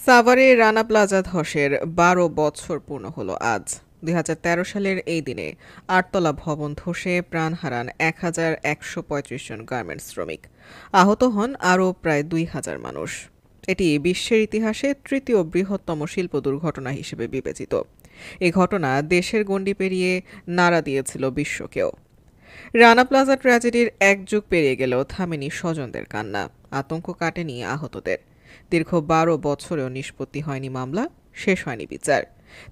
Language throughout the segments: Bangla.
সাভারে রানা প্লাজা ধসের ১২ বছর পূর্ণ হলো আজ। ২০১৩ সালের এই দিনে ৮তলা ভবন ধসে প্রাণ হারান ১,১৩৫ জন গার্মেন্টস শ্রমিক। আহত হন আরও প্রায় ২,০০০ মানুষ। এটি বিশ্বের ইতিহাসে তৃতীয় বৃহত্তম শিল্প দুর্ঘটনা হিসেবে বিবেচিত। এ ঘটনা দেশের গণ্ডি পেরিয়ে নাড়া দিয়েছিল বিশ্বকেও। রানা প্লাজা ট্র্যাজেডির এক যুগ পেরিয়ে গেলেও থামেনি স্বজনদের কান্না, আতঙ্ক কাটেনি আহতদের। দীর্ঘ ১২ বছরেও নিষ্পত্তি হয়নি মামলা, শেষ হয়নি বিচার।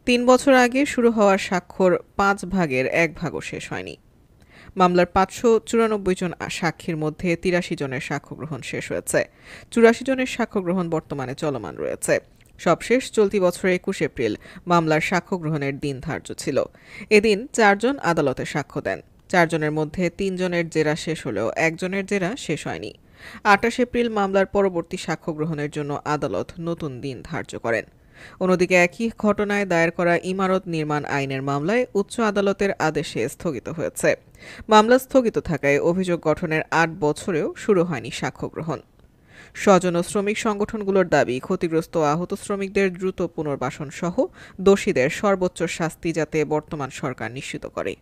৩ বছর আগে শুরু হওয়া স্বাক্ষর ৫ ভাগের ১ ভাগও শেষ হয়নি। মামলার ৫৯৪ জন সাক্ষীর মধ্যে ৮৩ জনের সাক্ষ্য গ্রহণ শেষ হয়েছে। ৮৪ জনের সাক্ষ্য গ্রহণ বর্তমানে চলমান রয়েছে। সবশেষ চলতি বছরের ২১ এপ্রিল মামলার সাক্ষ্য গ্রহণের দিন ধার্য ছিল। এদিন ৪ জন আদালতে সাক্ষ্য দেন। ৪ জনের মধ্যে ৩ জনের জেরা শেষ হলেও একজনের জেরা শেষ হয়নি। ২৮ এপ্রিল মামলার পরবর্তী সাক্ষ্য গ্রহণের জন্য আদালত নতুন দিন ধার্য করেন। অন্যদিকে একই ঘটনায় দায়ের করা ইমারত নির্মাণ আইনের মামলায় উচ্চ আদালতের আদেশে স্থগিত হয়েছে। মামলা স্থগিত থাকায় অভিযোগ গঠনের ৮ বছরেও শুরু হয়নি সাক্ষ্য গ্রহণ। স্বজন ও শ্রমিক সংগঠনগুলোর দাবি, ক্ষতিগ্রস্ত আহত শ্রমিকদের দ্রুত পুনর্বাসন সহ দোষীদের সর্বোচ্চ শাস্তি যাতে বর্তমান সরকার নিশ্চিত করে।